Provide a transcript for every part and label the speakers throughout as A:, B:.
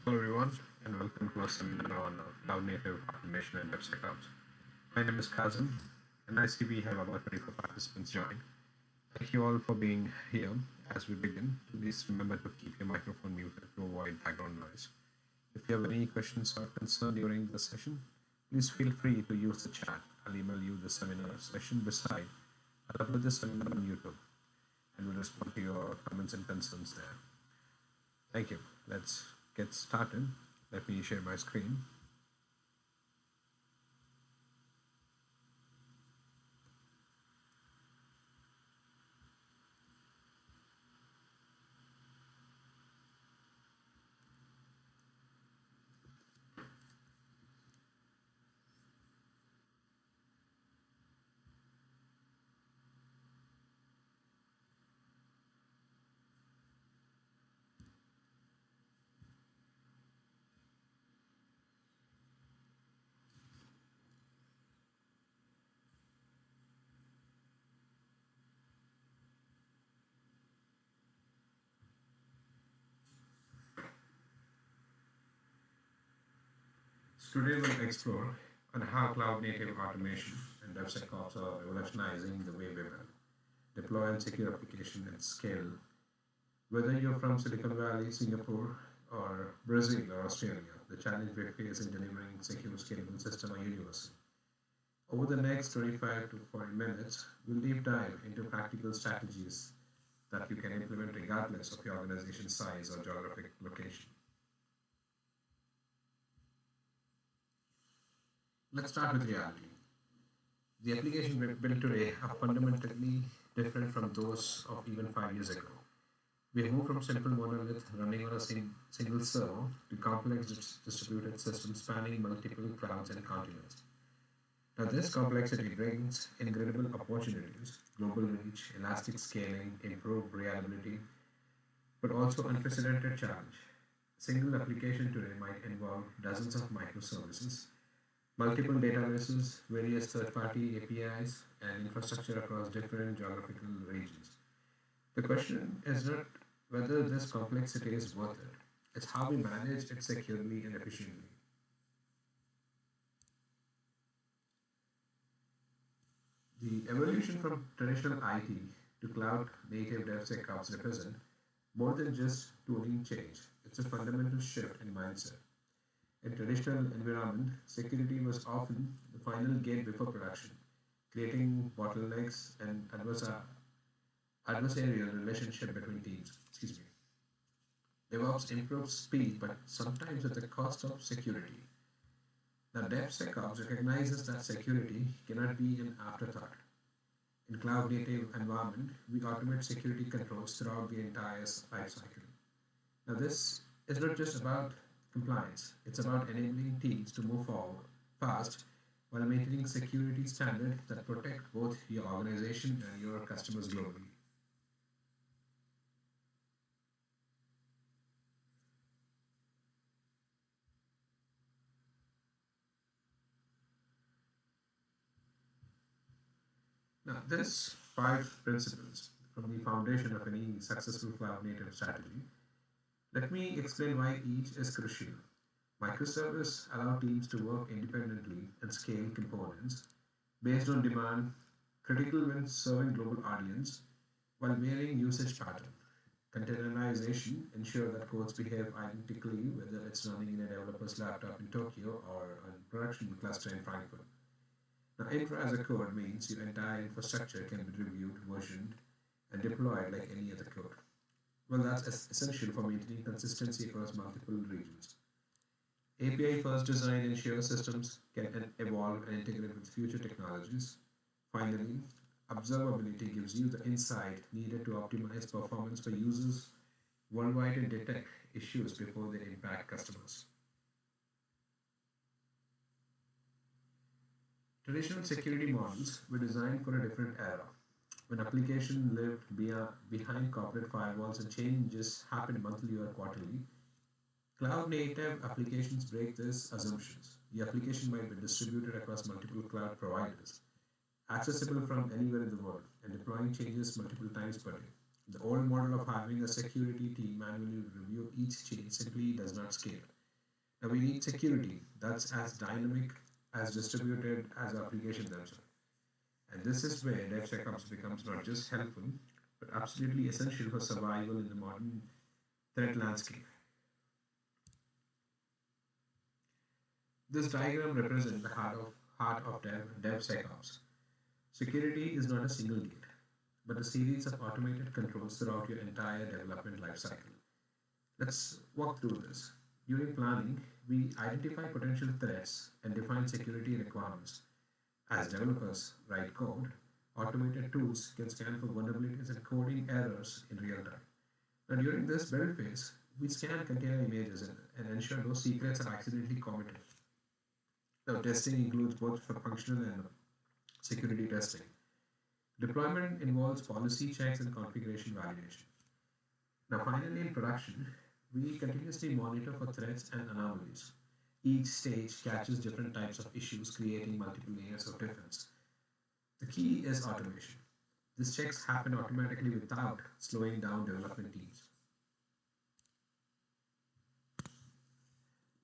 A: Hello everyone, and welcome to our seminar on Cloud Native Automation and DevSecOps. My name is Kazim, and I see we have about 24 participants joining. Thank you all for being here. As we begin, please remember to keep your microphone muted to avoid background noise. If you have any questions or concern during the session, please feel free to use the chat. I'll email you the seminar session beside. I'll upload the seminar on YouTube, and we'll respond to your comments and concerns there. Thank you. Let's get started. Let me share my screen. Today we'll explore on how cloud native automation and DevSecOps are revolutionizing the way we build, deploy and secure application at scale. Whether you're from Silicon Valley, Singapore, or Brazil or Australia, the challenge we face in delivering secure scalable system are universal. Over the next 25 to 40 minutes, we'll deep dive into practical strategies that you can implement regardless of your organization size or geographic location. Let's start with reality. The applications we build today are fundamentally different from those of even 5 years ago. We have moved from simple monolith running on a single server to complex distributed systems spanning multiple clouds and continents. Now, this complexity brings incredible opportunities, global reach, elastic scaling, improved reliability, but also unprecedented challenge. A single application today might involve dozens of microservices, multiple databases, various third-party APIs, and infrastructure across different geographical regions. The question is not whether this complexity is worth it, it's how we manage it securely and efficiently. The evolution from traditional IT to cloud native DevSecOps represent more than just tooling change. It's a fundamental shift in mindset. In traditional environment, security was often the final gate before production, creating bottlenecks and adversarial relationship between teams. Excuse me. DevOps improves speed, but sometimes at the cost of security. Now, DevSecOps recognizes that security cannot be an afterthought. In cloud-native environment, we automate security controls throughout the entire life cycle. Now, this is not just about compliance. It's about enabling teams to move forward fast while maintaining security standards that protect both your organization and your customers globally. Now, this five principles from the foundation of any successful cloud native strategy. Let me explain why each is crucial. Microservices allow teams to work independently and scale components based on demand, critical when serving global audience while varying usage pattern. Containerization ensure that codes behave identically whether it's running in a developer's laptop in Tokyo or a production cluster in Frankfurt. Now, infra as a code means your entire infrastructure can be reviewed, versioned, and deployed like any other code. Well, that's essential for maintaining consistency across multiple regions. API first design ensures systems can evolve and integrate with future technologies. Finally, observability gives you the insight needed to optimize performance for users worldwide and detect issues before they impact customers. Traditional security models were designed for a different era, when applications lived behind corporate firewalls and changes happened monthly or quarterly. Cloud native applications break these assumptions. The application might be distributed across multiple cloud providers, accessible from anywhere in the world, and deploying changes multiple times per day. The old model of having a security team manually review each change simply does not scale. Now we need security that's as dynamic, as distributed as our applications themselves. And this is where DevSecOps becomes not just helpful, but absolutely essential for survival in the modern threat landscape. This diagram represents the heart of DevSecOps. Security is not a single gate, but a series of automated controls throughout your entire development lifecycle. Let's walk through this. During planning, we identify potential threats and define security requirements. As developers write code, automated tools can scan for vulnerabilities and coding errors in real time. Now, during this build phase, we scan container images and ensure no secrets are accidentally committed. Now, testing includes both for functional and security testing. Deployment involves policy checks and configuration validation. Now, finally, in production, we continuously monitor for threats and anomalies. Each stage catches different types of issues, creating multiple layers of defense. The key is automation. These checks happen automatically without slowing down development teams.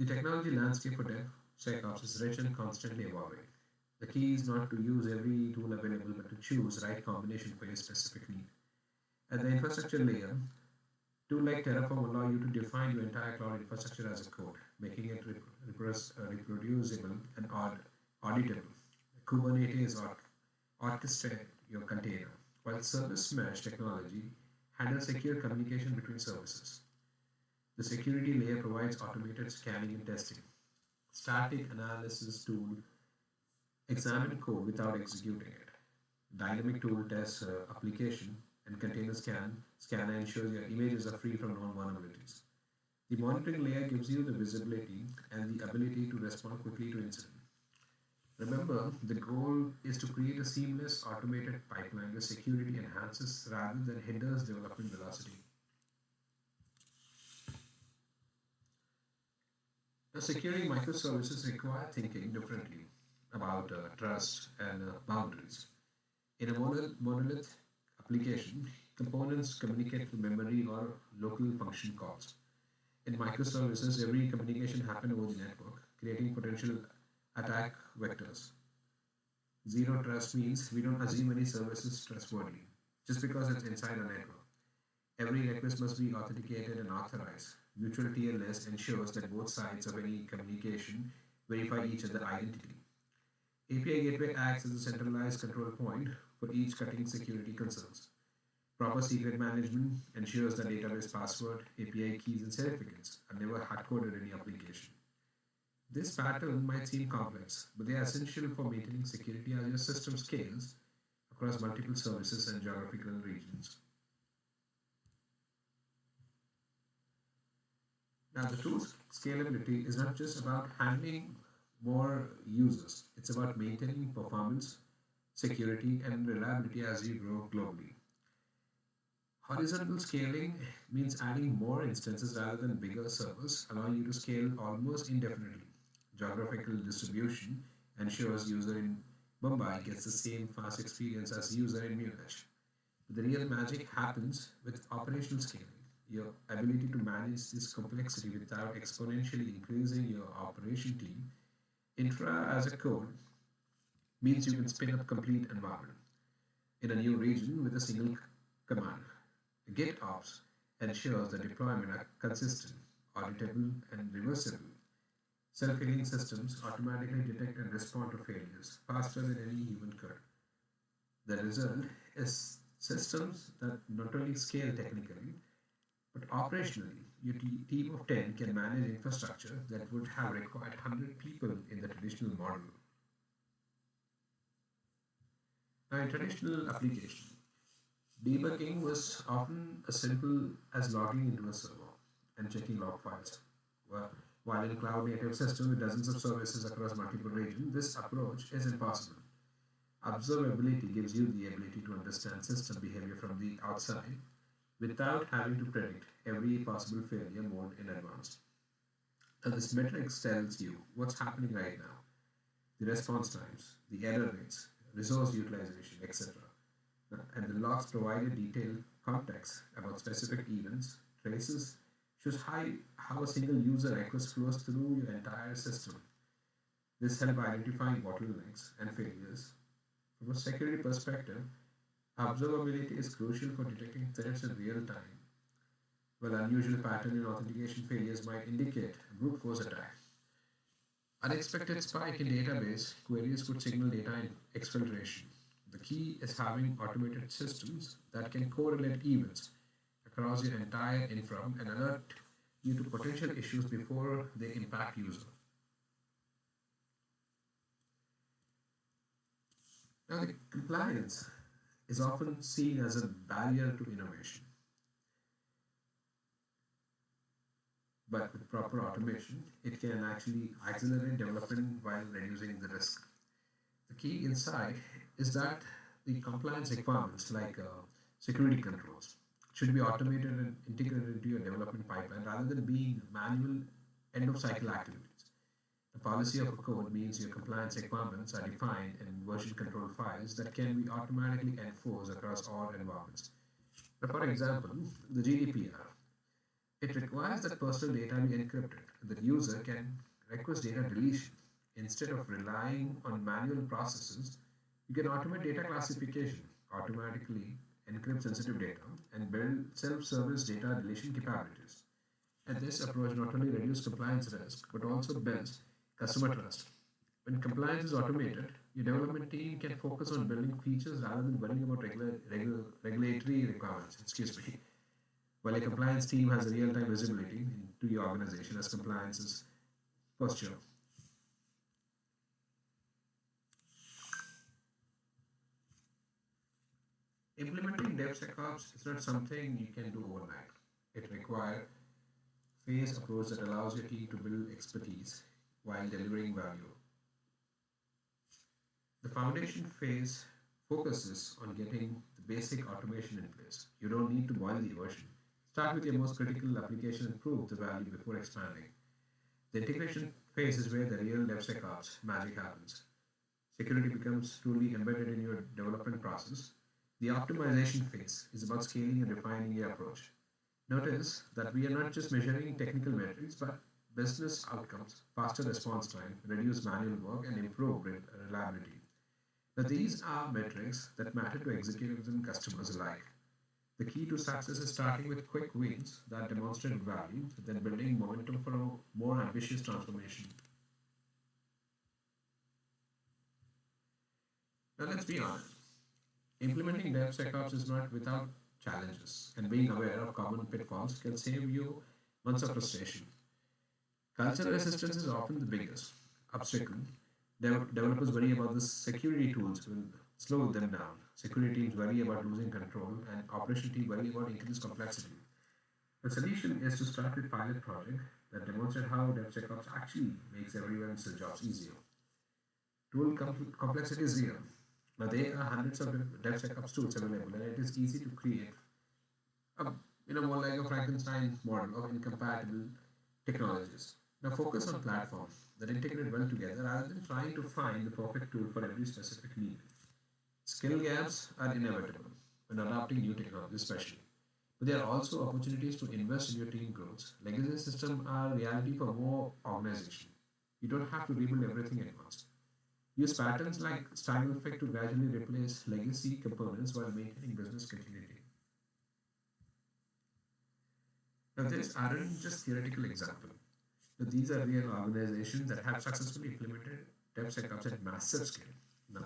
A: The technology landscape for DevSecOps is rich and constantly evolving. The key is not to use every tool available, but to choose the right combination for your specific need. At the infrastructure layer, tools like Terraform allow you to define your entire cloud infrastructure as a code, making it reproducible and auditable. Kubernetes orchestrate your container, while service mesh technology handles secure communication between services. The security layer provides automated scanning and testing. Static analysis tool examine code without executing it. Dynamic tool tests application, and container scanner ensures your images are free from known vulnerabilities. The monitoring layer gives you the visibility and the ability to respond quickly to incidents. Remember, the goal is to create a seamless automated pipeline where security enhances rather than hinders development velocity. Now, securing microservices require thinking differently about trust and boundaries. In a monolith application, components communicate through memory or local function calls. In microservices, every communication happens over the network, creating potential attack vectors. Zero trust means we don't assume any service is trustworthy just because it's inside a network. Every request must be authenticated and authorized. Mutual TLS ensures that both sides of any communication verify each other's identity. API Gateway acts as a centralized control point for each cutting security concerns. Proper secret management ensures that database password, API keys, and certificates are never hard-coded in the application. This pattern might seem complex, but they are essential for maintaining security as your system scales across multiple services and geographical regions. Now, the tool's scalability is not just about handling more users, it's about maintaining performance, security, and reliability as you grow globally. Horizontal scaling means adding more instances rather than bigger servers, allowing you to scale almost indefinitely. Geographical distribution ensures user in Mumbai gets the same fast experience as user in Munich. But the real magic happens with operational scaling. Your ability to manage this complexity without exponentially increasing your operation team, infra as a code, means you can spin up complete environment in a new region with a single command. GitOps ensures the deployment are consistent, auditable, and reversible. Self-healing systems automatically detect and respond to failures faster than any human could. The result is systems that not only scale technically, but operationally, your team of 10 can manage infrastructure that would have required 100 people in the traditional model. Now, in traditional application, debugging was often as simple as logging into a server and checking log files. Well, while in cloud-native systems with dozens of services across multiple regions, this approach is impossible. Observability gives you the ability to understand system behavior from the outside without having to predict every possible failure mode in advance. Now, this metrics tells you what's happening right now, the response times, the error rates, resource utilization, etc. And the logs provide a detailed context about specific events, traces, shows how a single user request flows through your entire system. This helps identify bottlenecks and failures. From a security perspective, observability is crucial for detecting threats in real time. While unusual pattern in authentication failures might indicate a brute force attack, unexpected spike in database queries could signal data exfiltration. The key is having automated systems that can correlate events across your entire infra and alert you to potential issues before they impact user. Now, the compliance is often seen as a barrier to innovation, but with proper automation, it can actually accelerate development while reducing the risk. The key insight is that the compliance requirements like security controls should be automated and integrated into your development pipeline rather than being manual end of cycle activities. The policy of a code means your compliance requirements are defined in version control files that can be automatically enforced across all environments. Now, for example, the GDPR. It requires that personal data be encrypted. The user can request data deletion. Instead of relying on manual processes, you can automate data classification, automatically encrypt sensitive data, and build self-service data deletion capabilities. And this approach not only reduces compliance risk, but also builds customer trust. When compliance is automated, your development team can focus on building features rather than worrying about regulatory requirements. Excuse me. While a compliance team has real-time visibility into your organization as compliance is posture. Implementing DevSecOps is not something you can do overnight. It requires a phased approach that allows your team to build expertise while delivering value. The foundation phase focuses on getting the basic automation in place. You don't need to boil the ocean. Start with your most critical application and prove the value before expanding. The integration phase is where the real DevSecOps magic happens. Security becomes truly embedded in your development process. The optimization phase is about scaling and refining your approach. Notice that we are not just measuring technical metrics, but business outcomes, faster response time, reduced manual work, and improved reliability. Now, these are metrics that matter to executives and customers alike. The key to success is starting with quick wins that demonstrate value, then building momentum for a more ambitious transformation. Now, let's be honest. Implementing DevSecOps is not without challenges, and being aware of common pitfalls can save you months of frustration. Cultural resistance is often the biggest obstacle. Developers worry about the security tools will slow them down. Security teams worry about losing control, and operation teams worry about increased complexity. The solution is to start with pilot project that demonstrate how DevSecOps actually makes everyone's jobs easier. Tool complexity is real. Now there are hundreds of DevSecOps tools available, and it is easy to create a more like a Frankenstein model of incompatible technologies. Now focus on platforms that integrate well together rather than trying to find the perfect tool for every specific need. Skill gaps are inevitable when adopting new technology, especially. But there are also opportunities to invest in your team growth. Legacy systems are reality for more organization. You don't have to rebuild everything at once. Use patterns like stagger effect to gradually replace legacy components while maintaining business continuity. Now, these aren't just theoretical examples. These are real organizations that have successfully implemented DevSecOps at massive scale. Now,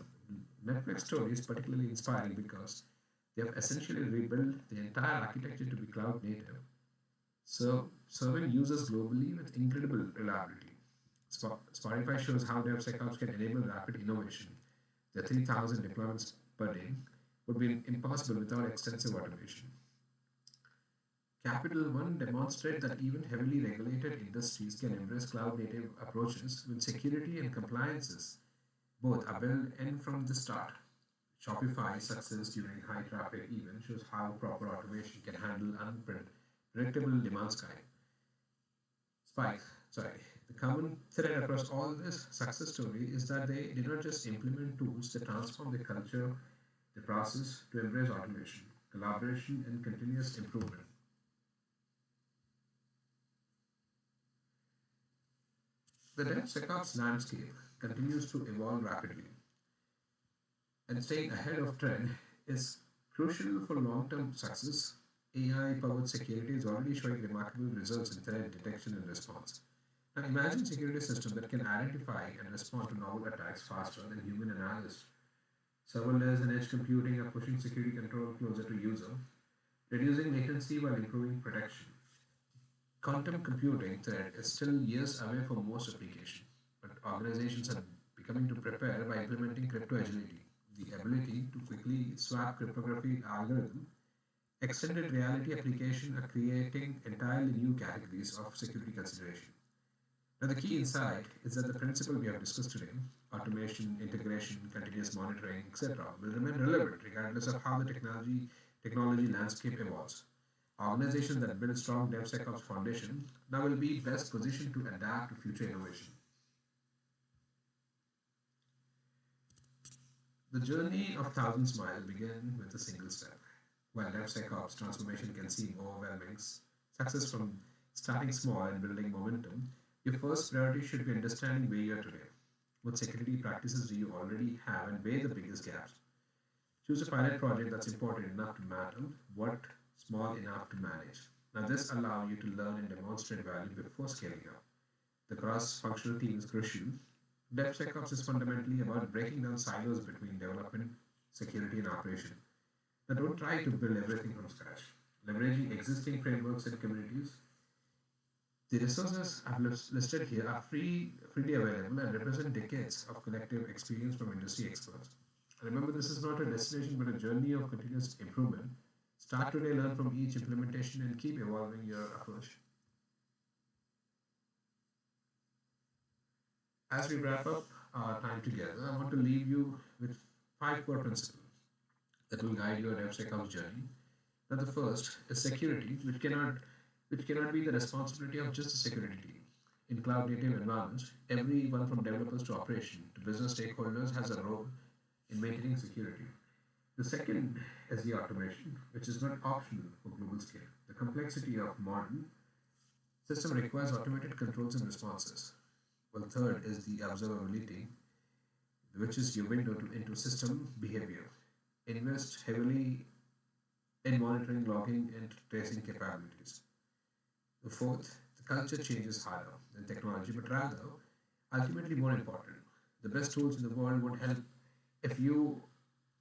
A: Netflix story is particularly inspiring because they have essentially rebuilt the entire architecture to be cloud native, so serving users globally with incredible reliability. Spotify shows how DevSecOps can enable rapid innovation. The 3,000 deployments per day would be impossible without extensive automation. Capital One demonstrates that even heavily regulated industries can embrace cloud-native approaches with security and compliances both are built in from the start. Shopify's success during high-traffic events shows how proper automation can handle unpredictable demand spikes. The common thread across all this success story is that they did not just implement tools, they transform the culture, the process to embrace automation, collaboration, and continuous improvement. The DevSecOps landscape continues to evolve rapidly, and staying ahead of trend is crucial for long-term success. AI-powered security is already showing remarkable results in threat detection and response. Now imagine security system that can identify and respond to novel attacks faster than human analysts. Serverless and edge computing are pushing security control closer to user, reducing latency while improving protection. Quantum computing threat is still years away for most applications, but organizations are becoming to prepare by implementing crypto agility, the ability to quickly swap cryptography algorithm. Extended reality application are creating entirely new categories of security consideration. Now, the key insight is that the principle we have discussed today, automation, integration, continuous monitoring, etc., will remain relevant regardless of how the technology landscape evolves. Organizations that build strong DevSecOps foundation now will be best positioned to adapt to future innovation. The journey of thousands miles begins with a single step. While DevSecOps transformation can seem overwhelming, success from starting small and building momentum, your first priority should be understanding where you are today. What security practices do you already have and where the biggest gaps? Choose a pilot project that's important enough to matter, what small enough to manage. Now this allows you to learn and demonstrate value before scaling up. The cross-functional team is crucial. DevSecOps is fundamentally about breaking down silos between development, security, and operation. Now don't try to build everything from scratch. Leveraging existing frameworks and communities. The resources I've listed here are freely available and represent decades of collective experience from industry experts. Remember, this is not a destination but a journey of continuous improvement. Start today, learn from each implementation, and keep evolving your approach. As we wrap up our time together, I want to leave you with five core principles that will guide your DevSecOps journey. Now, the first is security, which cannot be the responsibility of just the security team. In cloud native environments, everyone from developers to operation to business stakeholders has a role in maintaining security. The second is the automation, which is not optional for global scale. The complexity of modern system requires automated controls and responses. Well, third is the observability, which is your window into system behavior. Invest heavily in monitoring, logging, and tracing capabilities. The fourth, the culture change is harder than technology, but rather, ultimately more important. The best tools in the world won't help if you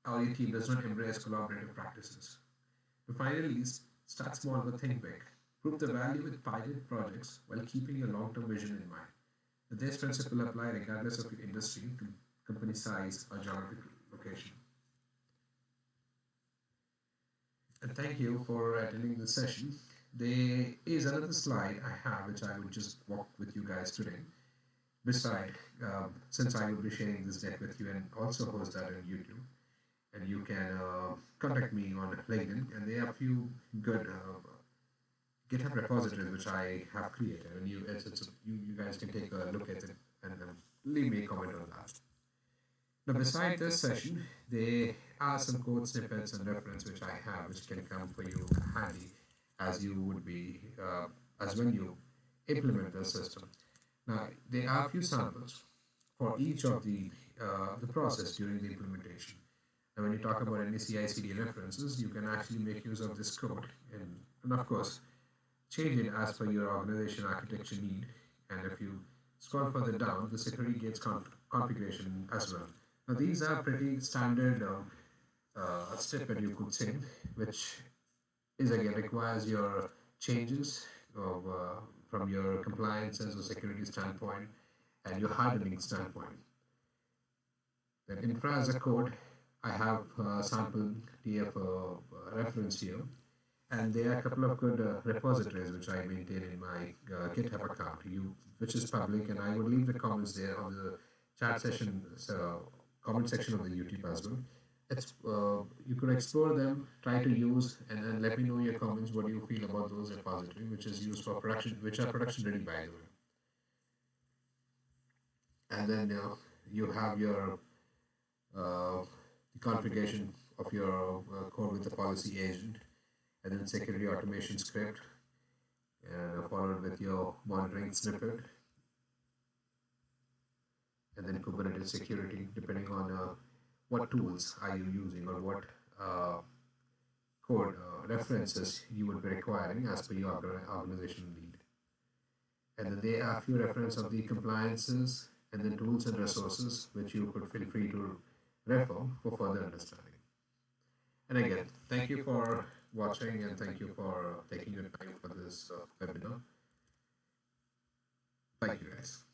A: or your team does not embrace collaborative practices. To finally start small but think big. Prove the value with pilot projects while keeping your long-term vision in mind. This principle apply regardless of your industry, company size, or geographical location. And thank you for attending this session. There is another slide I have which I would just walk with you guys today. Beside, since I will be sharing this deck with you and also host that on YouTube, and you can contact me on LinkedIn, and there are a few good GitHub repositories which I have created, and you guys can take a look at it and leave me a comment on that. Now, beside this session, there are some code snippets and reference which I have, which can come for you handy as you would be as when you implement the system. Now, there are a few samples for each of the process during the implementation. Now, when you talk about any CI/CD references, you can actually make use of this code, and of course, change it as per your organization architecture need. And if you scroll further down, the security gates configuration as well. Now, these are pretty standard snippet, you could say, which is again requires your changes of, from your compliances or security standpoint and your hardening standpoint. Then infra as a code, I have sample TF reference here, and there are a couple of good repositories which I maintain in my GitHub account, which is public, and I will leave the comments there on the chat session, so comment section of the YouTube as well. You could explore them, try to use, and let me know your comments. What do you feel about those repositories, which is used for production, which are production ready by the way. And then you have your the configuration of your code with the policy agent, and then security automation script, and followed with your monitoring snippet. and then Kubernetes security, depending on what tools are you using or what uh, code references you would be requiring as per your organization need. And then there are a few references of the compliances and then tools and resources which you could feel free to refer for further understanding. And again, thank you for watching and thank you for taking your time for this webinar. Thank you guys.